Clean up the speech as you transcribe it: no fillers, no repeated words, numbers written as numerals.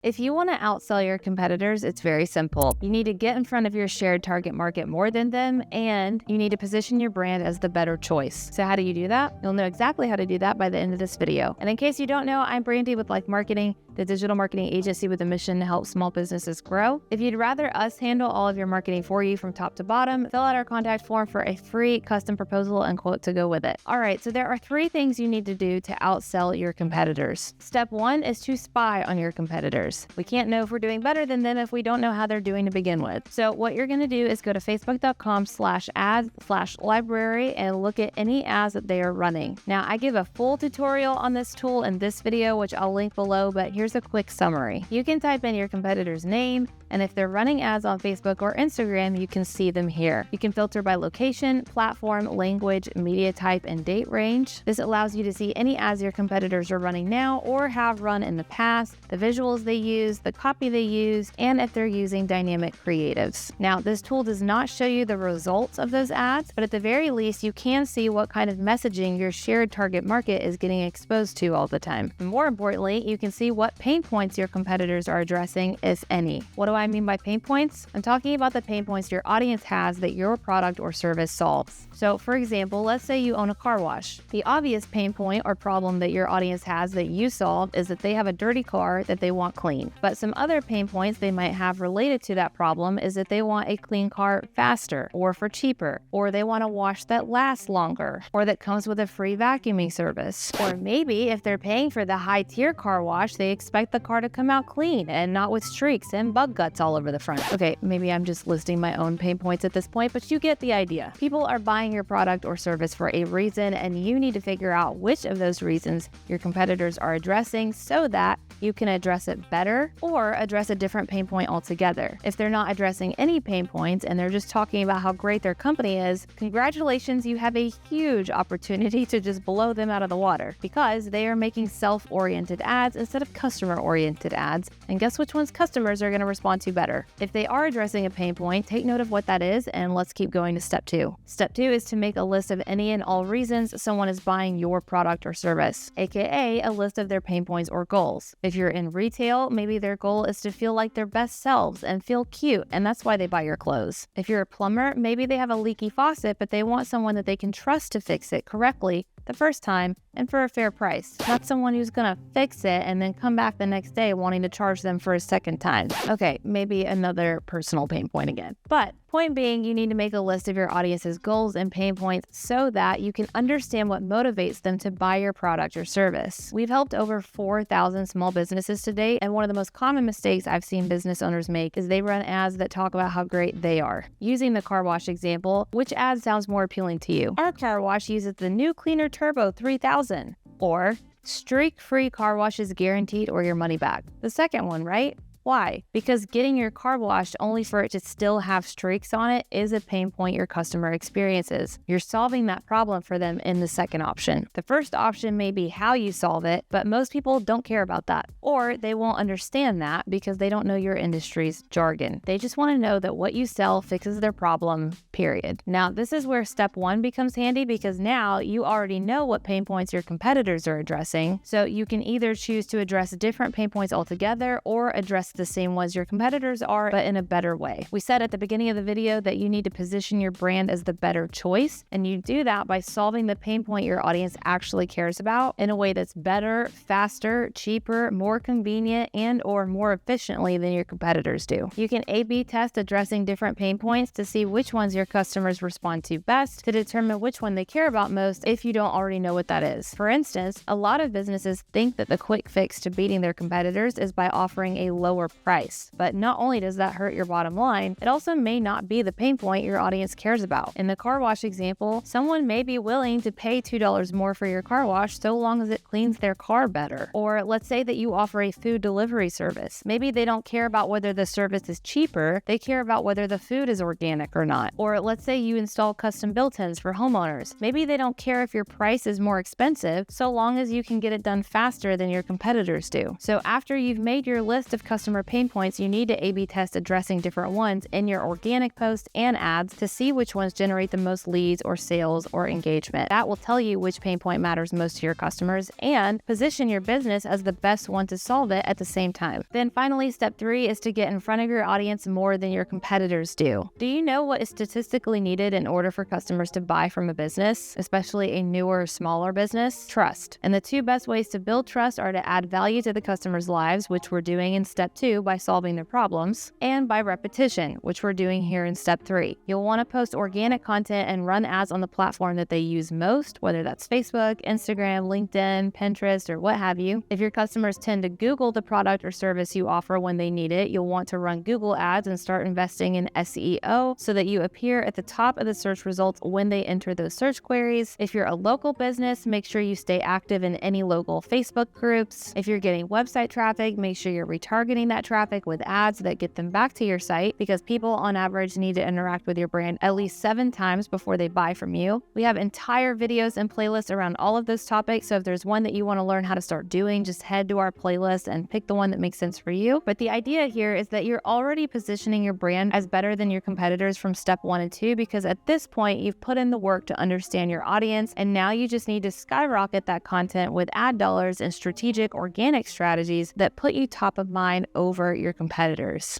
If you want to outsell your competitors, it's very simple. You need to get in front of your shared target market more than them, and you need to position your brand as the better choice. So how do you do that? You'll know exactly how to do that by the end of this video. And in case you don't know, I'm Brandy with Like Marketing, the digital marketing agency with a mission to help small businesses grow. If you'd rather us handle all of your marketing for you from top to bottom, fill out our contact form for a free custom proposal and quote to go with it. All right, so there are 3 things you need to do to outsell your competitors. Step 1 is to spy on your competitors. We can't know if we're doing better than them if we don't know how they're doing to begin with. So what you're going to do is go to facebook.com/ads/library and look at any ads that they are running. Now, I give a full tutorial on this tool in this video, which I'll link below, but here's a quick summary. You can type in your competitor's name, and if they're running ads on Facebook or Instagram, you can see them here. You can filter by location, platform, language, media type, and date range. This allows you to see any ads your competitors are running now or have run in the past, the visuals they use, the copy they use, and if they're using dynamic creatives. Now, this tool does not show you the results of those ads, but at the very least, you can see what kind of messaging your shared target market is getting exposed to all the time. And more importantly, you can see what pain points your competitors are addressing, if any. What do I mean by pain points? I'm talking about the pain points your audience has that your product or service solves. So, for example, let's say you own a car wash. The obvious pain point or problem that your audience has that you solve is that they have a dirty car that they want clean. But some other pain points they might have related to that problem is that they want a clean car faster or for cheaper, or they want a wash that lasts longer, or that comes with a free vacuuming service. Or maybe if they're paying for the high-tier car wash, they expect the car to come out clean and not with streaks and bug guts all over the front. Okay, maybe I'm just listing my own pain points at this point, but you get the idea. People are buying your product or service for a reason, and you need to figure out which of those reasons your competitors are addressing so that you can address it better or address a different pain point altogether. If they're not addressing any pain points and they're just talking about how great their company is, congratulations, you have a huge opportunity to just blow them out of the water because they are making self-oriented ads instead of customer-oriented ads. And guess which ones customers are going to respond to better? If they are addressing a pain point, take note of what that is, and let's keep going to step 2. Step 2 is to make a list of any and all reasons someone is buying your product or service, aka a list of their pain points or goals. If you're in retail, maybe their goal is to feel like their best selves and feel cute, and that's why they buy your clothes. If you're a plumber, maybe they have a leaky faucet, but they want someone that they can trust to fix it correctly the first time and for a fair price, not someone who's gonna fix it and then come back the next day wanting to charge them for a second time. Okay, maybe another personal pain point again. But point being, you need to make a list of your audience's goals and pain points so that you can understand what motivates them to buy your product or service. We've helped over 4,000 small businesses to date, and one of the most common mistakes I've seen business owners make is they run ads that talk about how great they are. Using the car wash example, which ad sounds more appealing to you? Our car wash uses the new cleaner Turbo 3000, or streak-free car wash is guaranteed or your money back. The second one, right? Why? Because getting your car washed only for it to still have streaks on it is a pain point your customer experiences. You're solving that problem for them in the second option. The first option may be how you solve it, but most people don't care about that. Or they won't understand that because they don't know your industry's jargon. They just want to know that what you sell fixes their problem, period. Now, this is where step 1 becomes handy because now you already know what pain points your competitors are addressing. So you can either choose to address different pain points altogether or address the same ones your competitors are, but in a better way. We said at the beginning of the video that you need to position your brand as the better choice, and you do that by solving the pain point your audience actually cares about in a way that's better, faster, cheaper, more convenient, and or more efficiently than your competitors do. You can A/B test addressing different pain points to see which ones your customers respond to best to determine which one they care about most if you don't already know what that is. For instance, a lot of businesses think that the quick fix to beating their competitors is by offering a lower price. But not only does that hurt your bottom line, it also may not be the pain point your audience cares about. In the car wash example, someone may be willing to pay $2 more for your car wash so long as it cleans their car better. Or let's say that you offer a food delivery service. Maybe they don't care about whether the service is cheaper, they care about whether the food is organic or not. Or let's say you install custom built-ins for homeowners. Maybe they don't care if your price is more expensive so long as you can get it done faster than your competitors do. So after you've made your list of custom customer pain points, you need to A/B test addressing different ones in your organic posts and ads to see which ones generate the most leads or sales or engagement. That will tell you which pain point matters most to your customers and position your business as the best one to solve it at the same time. Then finally, step 3 is to get in front of your audience more than your competitors do. Do you know what is statistically needed in order for customers to buy from a business, especially a newer, smaller business? Trust. And the 2 best ways to build trust are to add value to the customers' lives, which we're doing in step 2 by solving their problems, and by repetition, which we're doing here in step 3. You'll want to post organic content and run ads on the platform that they use most, whether that's Facebook, Instagram, LinkedIn, Pinterest, or what have you. If your customers tend to Google the product or service you offer when they need it, you'll want to run Google ads and start investing in SEO so that you appear at the top of the search results when they enter those search queries. If you're a local business, make sure you stay active in any local Facebook groups. If you're getting website traffic, make sure you're retargeting that traffic with ads that get them back to your site, because people on average need to interact with your brand at least 7 times before they buy from you. We have entire videos and playlists around all of those topics, so if there's one that you want to learn how to start doing, just head to our playlist and pick the one that makes sense for you. But the idea here is that you're already positioning your brand as better than your competitors from step 1 and 2, because at this point you've put in the work to understand your audience, and now you just need to skyrocket that content with ad dollars and strategic organic strategies that put you top of mind over your competitors.